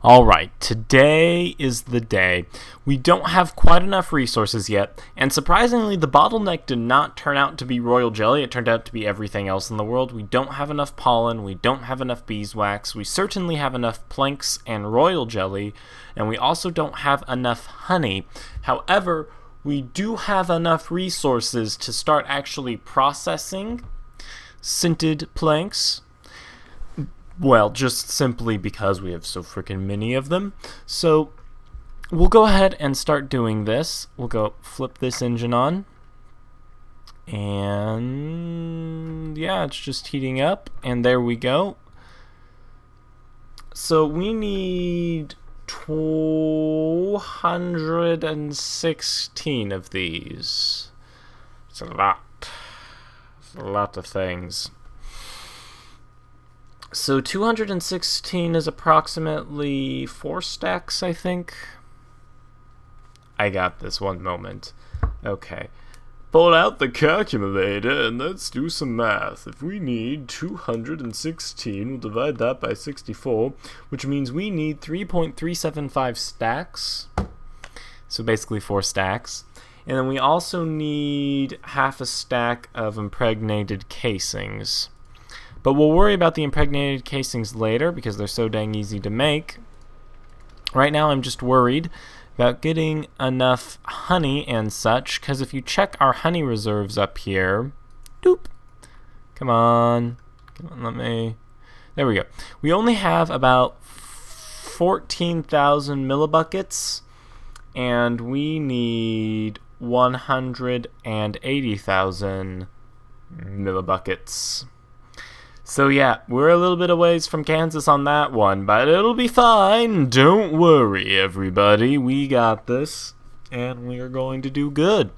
Alright, today is the day. We don't have quite enough resources yet, and surprisingly the bottleneck did not turn out to be royal jelly, it turned out to be everything else in the world. We don't have enough pollen, we don't have enough beeswax, we certainly have enough planks and royal jelly, and we also don't have enough honey. However, we do have enough resources to start actually processing scented planks. Well, just simply because we have so freaking many of them. So we'll go ahead and start doing this. We'll go flip this engine on. And yeah, it's just heating up. And there we go. So we need 216 of these. It's a lot. It's a lot of things. So 216 is approximately 4 stacks, I think. I got this, one moment. Okay. Pull out the calculator and let's do some math. If we need 216, we'll divide that by 64, which means we need 3.375 stacks. So basically 4 stacks. And then we also need half a stack of impregnated casings. But we'll worry about the impregnated casings later because they're so dang easy to make. Right now I'm just worried about getting enough honey and such, because if you check our honey reserves up here, doop, come on, let me, there we go. We only have about 14,000 millibuckets, and we need 180,000 millibuckets. So yeah, we're a little bit a ways from Kansas on that one, but it'll be fine. Don't worry, everybody. We got this, and we are going to do good.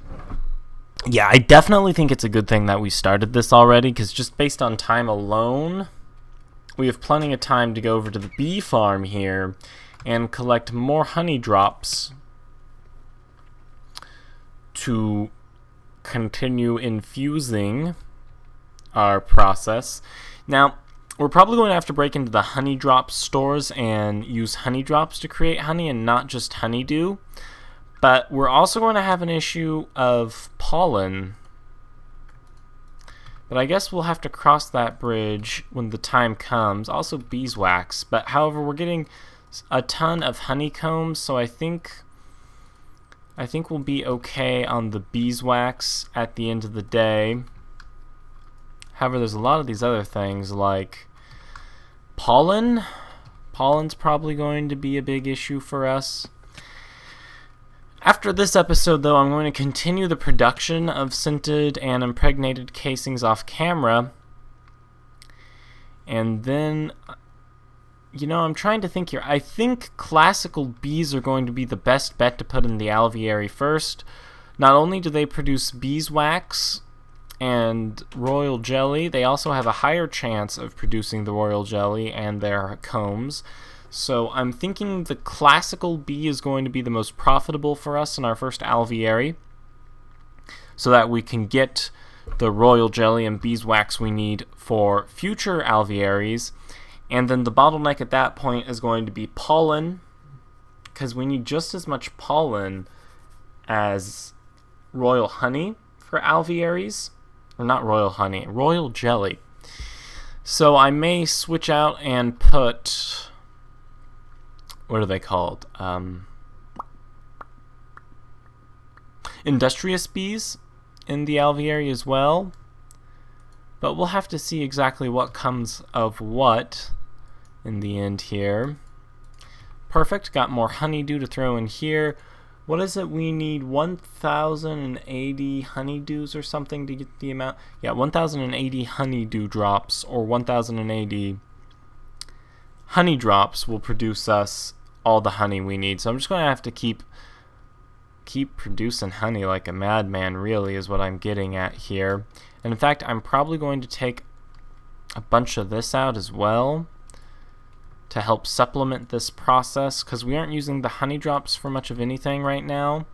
Yeah, I definitely think it's a good thing that we started this already, because just based on time alone, we have plenty of time to go over to the bee farm here and collect more honey drops to continue infusing our process. Now, we're probably going to have to break into the honey drop stores and use honey drops to create honey and not just honeydew. But we're also going to have an issue of pollen. But I guess we'll have to cross that bridge when the time comes. Also beeswax. But however, we're getting a ton of honeycombs, so I think we'll be okay on the beeswax at the end of the day. However, there's a lot of these other things like pollen. Pollen's probably going to be a big issue for us. After this episode, though, I'm going to continue the production of scented and impregnated casings off camera. And then, I'm trying to think here. I think classical bees are going to be the best bet to put in the alveary first. Not only do they produce beeswax and royal jelly, they also have a higher chance of producing the royal jelly and their combs. So I'm thinking the classical bee is going to be the most profitable for us in our first alveary, so that we can get the royal jelly and beeswax we need for future alvearies. And then the bottleneck at that point is going to be pollen, because we need just as much pollen as royal honey for alvearies. Or not royal honey, royal jelly. So I may switch out and put, what are they called? Industrious bees in the alveary as well. But we'll have to see exactly what comes of what in the end here. Perfect, got more honeydew to throw in here. What is it? We need 1,080 honeydews or something to get the amount. Yeah, 1,080 honeydew drops, or 1,080 honey drops will produce us all the honey we need. So I'm just going to have to keep producing honey like a madman, really, is what I'm getting at here. And in fact, I'm probably going to take a bunch of this out as well to help supplement this process, because we aren't using the honey drops for much of anything right now.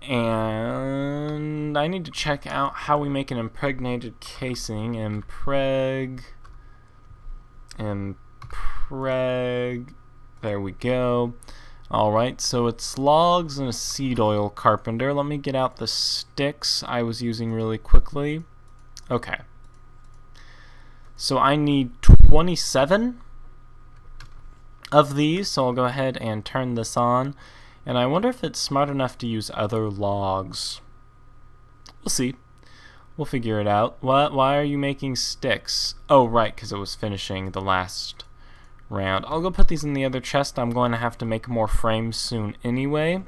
And I need to check out how we make an impregnated casing. Impreg. There we go. Alright, so it's logs and a seed oil carpenter. Let me get out the sticks I was using really quickly. Okay. So I need 27 of these, so I'll go ahead and turn this on. And I wonder if it's smart enough to use other logs. We'll see. We'll figure it out. Why are you making sticks? Oh, right, because it was finishing the last round. I'll go put these in the other chest. I'm going to have to make more frames soon anyway.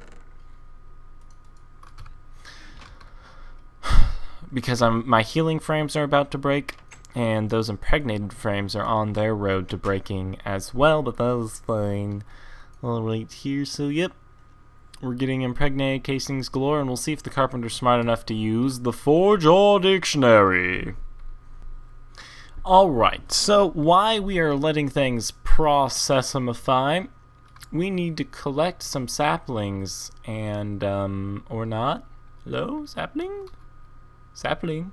Because my healing frames are about to break, and those impregnated frames are on their road to breaking as well, but that was fine. All right here, so yep. We're getting impregnated casings galore, and we'll see if the carpenter's smart enough to use the Forge or Dictionary. Alright, so why we are letting things processimify, we need to collect some saplings, and, or not. Hello? Sapling? Sapling?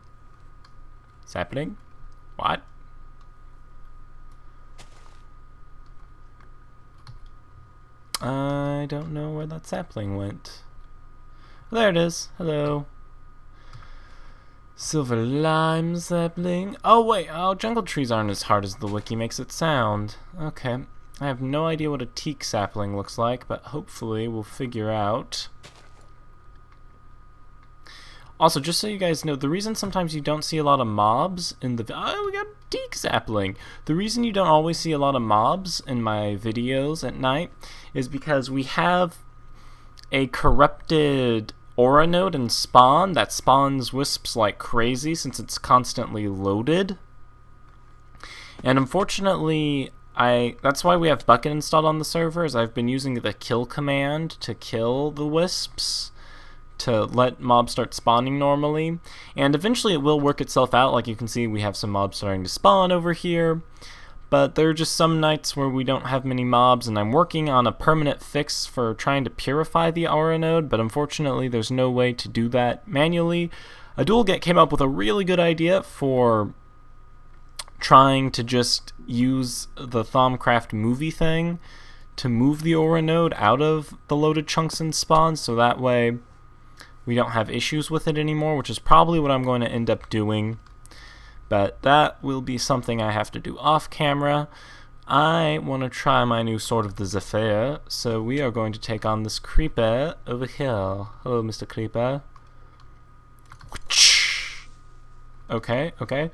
Sapling? What? I don't know where that sapling went. There it is. Hello. Silver lime sapling. Oh wait, jungle trees aren't as hard as the wiki makes it sound. Okay. I have no idea what a teak sapling looks like, but hopefully we'll figure out. Also, just so you guys know, the reason sometimes you don't see a lot of mobs in the... Oh, we got teak sapling! The reason you don't always see a lot of mobs in my videos at night is because we have a corrupted aura node in spawn that spawns wisps like crazy since it's constantly loaded. And unfortunately, that's why we have Bucket installed on the server, is I've been using the kill command to kill the wisps, to let mobs start spawning normally, and eventually it will work itself out. Like you can see, we have some mobs starting to spawn over here, but there are just some nights where we don't have many mobs, and I'm working on a permanent fix for trying to purify the aura node, but unfortunately there's no way to do that manually. Adulget came up with a really good idea for trying to just use the Thaumcraft movie thing to move the aura node out of the loaded chunks and spawns, so that way we don't have issues with it anymore, which is probably what I'm going to end up doing. But that will be something I have to do off camera. I want to try my new Sword of the Zephyr, so we are going to take on this creeper over here. Hello, Mr. Creeper. Okay, okay.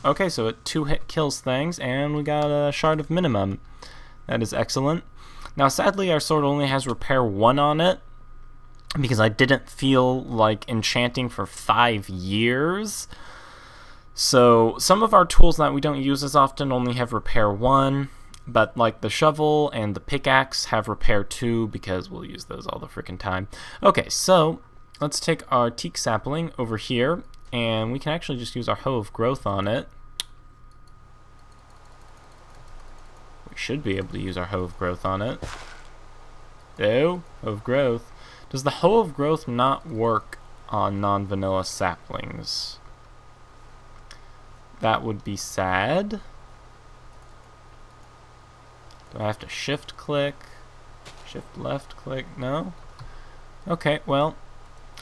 Okay, so it 2-hit kills things, and we got a Shard of Minimum. That is excellent. Now, sadly, our sword only has Repair 1 on it, because I didn't feel like enchanting for 5 years. So some of our tools that we don't use as often only have Repair 1, but like the shovel and the pickaxe have Repair 2 because we'll use those all the freaking time. Okay, so let's take our teak sapling over here, and we can actually just use our Hoe of Growth on it. We should be able to use our Hoe of Growth on it. Oh, Hoe of Growth. Does the Hoe of Growth not work on non-vanilla saplings? That would be sad. Do I have to shift click? Shift left click? No? Okay, well,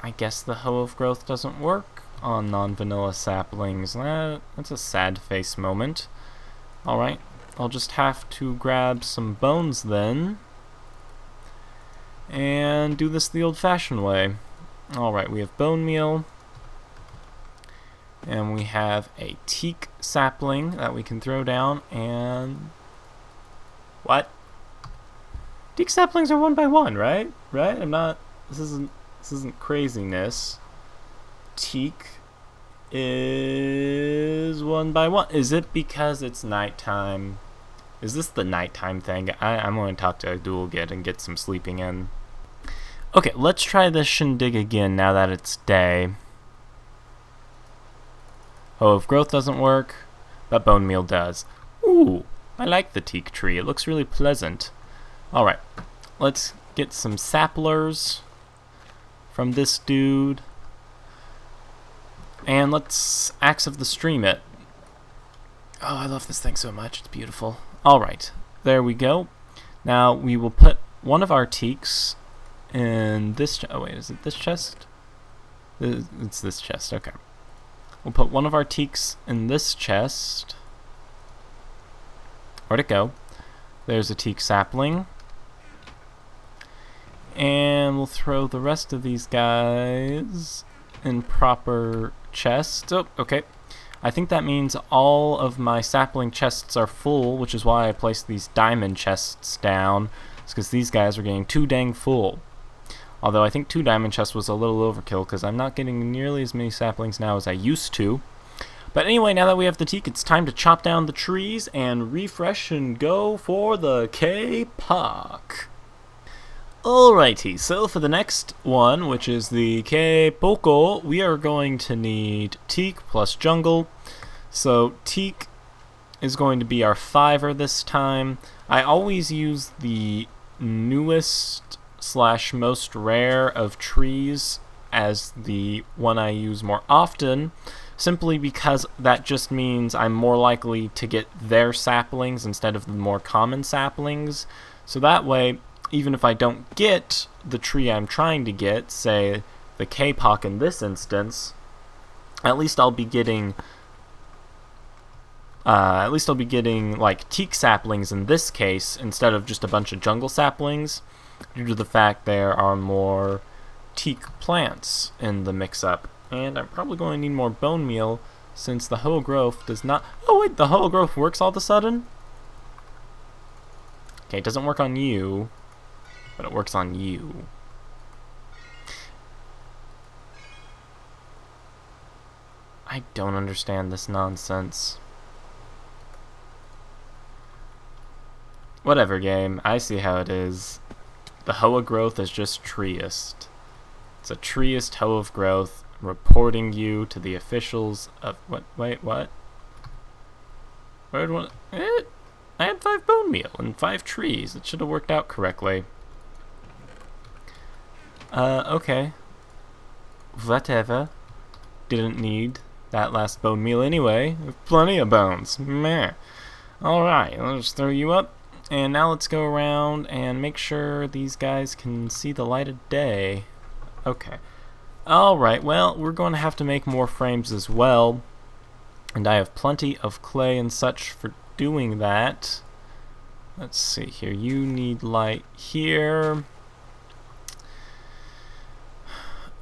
I guess the Hoe of Growth doesn't work on non-vanilla saplings. That's a sad face moment. Alright, I'll just have to grab some bones then and do this the old-fashioned way. Alright, we have bone meal, and we have a teak sapling that we can throw down, and... What? Teak saplings are 1 by 1, right? Right? I'm not... This isn't craziness. Teak is 1 by 1. Is it because it's nighttime? Is this the nighttime thing? I'm going to talk to Adulget and get some sleeping in. Okay, let's try this shindig again now that it's day. Hoe of Growth doesn't work, but bone meal does. Ooh, I like the teak tree. It looks really pleasant. Alright, let's get some saplers from this dude. And let's Axe of the Stream it. Oh, I love this thing so much. It's beautiful. Alright, There we go. Now we will put one of our teaks in this oh wait, is it this chest? It's this chest, okay. We'll put one of our teaks in this chest. Where'd it go? There's a teak sapling. And we'll throw the rest of these guys in proper chests. Oh, okay. I think that means all of my sapling chests are full, which is why I placed these diamond chests down. It's because these guys are getting too dang full. Although I think 2 diamond chests was a little overkill, because I'm not getting nearly as many saplings now as I used to. But anyway, now that we have the teak, it's time to chop down the trees and refresh and go for the K-Park. Alrighty, so for the next one, which is the K-Poco, we are going to need teak plus jungle. So teak is going to be our 5er this time. I always use the newest / most rare of trees as the one I use more often, simply because that just means I'm more likely to get their saplings instead of the more common saplings. So that way, even if I don't get the tree I'm trying to get, say the K-Pock in this instance, at least I'll be getting like teak saplings in this case instead of just a bunch of jungle saplings, due to the fact there are more teak plants in the mix-up. And I'm probably going to need more bone meal since the whole growth does not... Oh wait, the whole growth works all of a sudden? Okay, it doesn't work on you, but it works on you. I don't understand this nonsense. Whatever, game. I see how it is. The Hoa growth is just treeist. It's a treeist Hoa of growth, reporting you to the officials of... What? Wait, what? Where'd one... I had 5 bone meal and 5 trees. It should have worked out correctly. Okay. Whatever. Didn't need that last bone meal anyway. Plenty of bones. Meh. Alright, let's throw you up. And now let's go around and make sure these guys can see the light of day. Okay. Alright, well, we're going to have to make more frames as well. And I have plenty of clay and such for doing that. Let's see here. You need light here.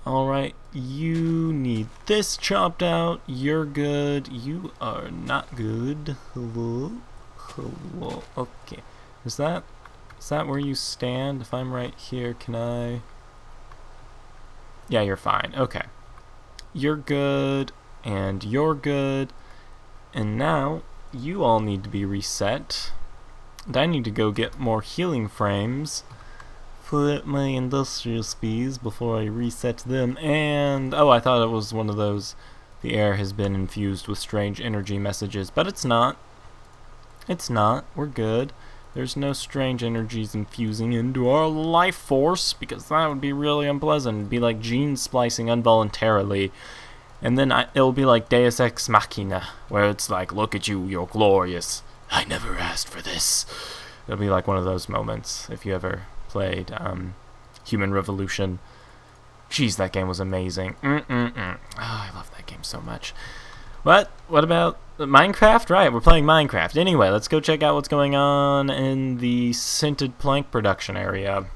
Alright, you need this chopped out. You're good. You are not good. Hello? Hello. Okay. Is that where you stand? If I'm right here, can I... Yeah, you're fine. Okay. You're good, and you're good. And now, you all need to be reset. And I need to go get more healing frames for my industrial speeds before I reset them. And, oh, I thought it was one of those, the air has been infused with strange energy messages, but it's not. It's not. We're good. There's no strange energies infusing into our life force, because that would be really unpleasant. It'd be like gene splicing involuntarily. And then it'll be like Deus Ex Machina, where it's like, look at you, you're glorious. I never asked for this. It'll be like one of those moments, if you ever played Human Revolution. Jeez, that game was amazing. Oh, I love that game so much. What about Minecraft? Right, we're playing Minecraft. Anyway, let's go check out what's going on in the scented plank production area.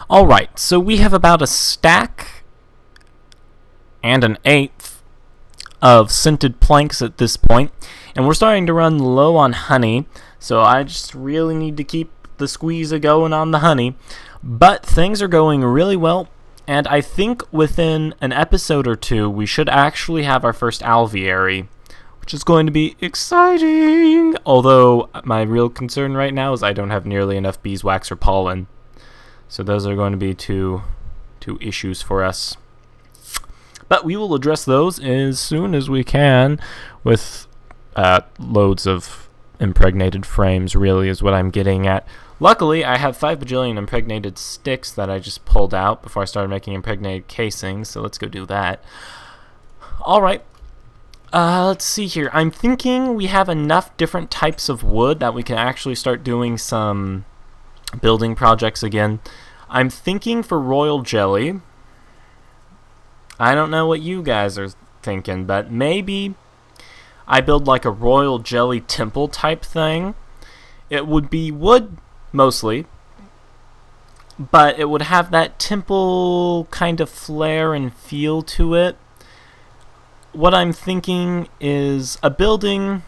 Alright, so we have about a stack and an eighth of scented planks at this point, and we're starting to run low on honey, so I just really need to keep the squeeze going on the honey. But things are going really well, and I think within an episode or 2 we should actually have our first alveary, which is going to be exciting. Although my real concern right now is I don't have nearly enough beeswax or pollen, so those are going to be two issues for us. But we will address those as soon as we can with loads of impregnated frames, really, is what I'm getting at. Luckily, I have 5 bajillion impregnated sticks that I just pulled out before I started making impregnated casings, so let's go do that. Alright, Let's see here. I'm thinking we have enough different types of wood that we can actually start doing some building projects again. I'm thinking for royal jelly. I don't know what you guys are thinking, but maybe I build like a royal jelly temple type thing. It would be wood mostly, but it would have that temple kind of flair and feel to it. What I'm thinking is a building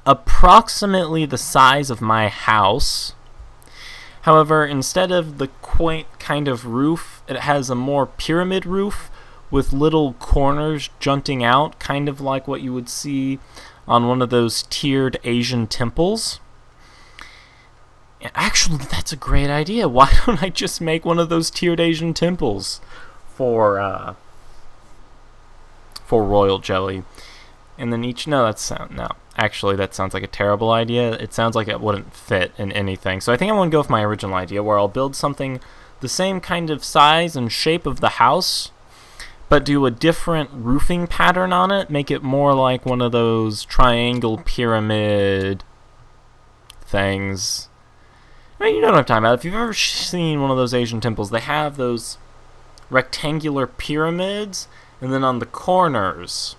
approximately the size of my house. However, instead of the quaint kind of roof, it has a more pyramid roof with little corners jutting out, kind of like what you would see on one of those tiered Asian temples. Actually, that's a great idea. Why don't I just make one of those tiered Asian temples for royal jelly? And then actually, that sounds like a terrible idea. It sounds like it wouldn't fit in anything. So I think I'm going to go with my original idea, where I'll build something the same kind of size and shape of the house, but do a different roofing pattern on it. Make it more like one of those triangle pyramid things. I mean, you know what I'm talking about. If you've ever seen one of those Asian temples, they have those rectangular pyramids, and then on the corners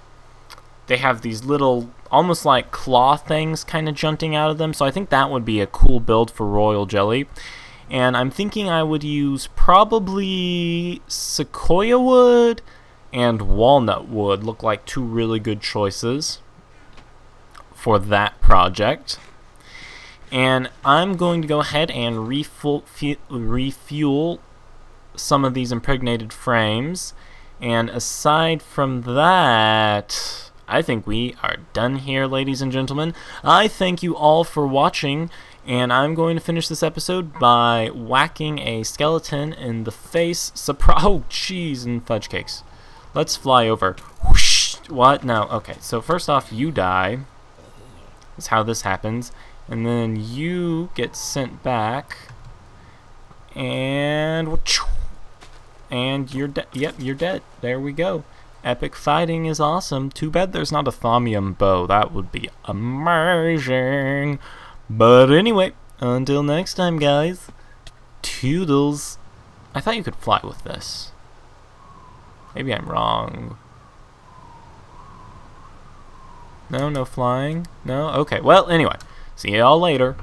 they have these little, almost like claw things kind of jutting out of them. So I think that would be a cool build for royal jelly. And I'm thinking I would use probably sequoia wood and walnut wood. Look like two really good choices for that project. And I'm going to go ahead and refuel some of these impregnated frames. And aside from that, I think we are done here, ladies and gentlemen. I thank you all for watching, and I'm going to finish this episode by whacking a skeleton in the face. Oh, cheese and fudge cakes. Let's fly over. Whoosh. What? No. Okay, so first off, you die. That's how this happens. And then you get sent back. And you're dead. Yep, you're dead. There we go. Epic fighting is awesome. Too bad there's not a thaumium bow. That would be amazing. But anyway, until next time, guys. Toodles. I thought you could fly with this. Maybe I'm wrong. No flying? No? Okay, well, anyway. See y'all later.